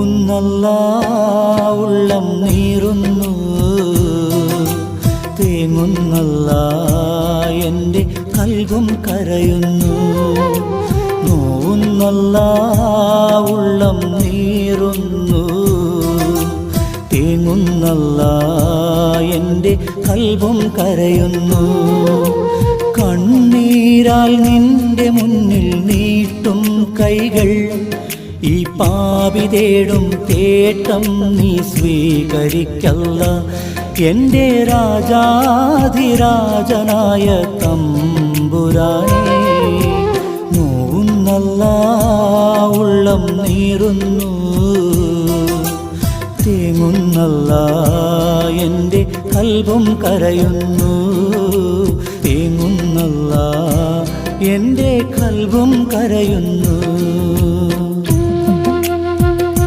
നോവുന്നല്ല ഉള്ളം നീറുന്നു, തേങ്ങുന്നല്ല എൻ്റെ കൽബും കരയുന്നു. നോവുന്നല്ല ഉള്ളം നീറുന്നു, തേങ്ങുന്നല്ല എൻ്റെ കൽബും കരയുന്നു. കണ്ണീരാൽ നിന്റെ മുന്നിൽ നീട്ടും കൈകൾ, ഈ പാപി തേടും തേട്ടം നീ സ്വീകരിക്കല്ല. എൻ്റെ രാജാധിരാജനായ തമ്പുരാനേ, നോവുന്നല്ല ഉള്ളം നീറുന്നു, തേങ്ങുന്നല്ല എൻ്റെ കൽബും കരയുന്നു. തേങ്ങുന്നല്ല എൻ്റെ കൽബും കരയുന്നു.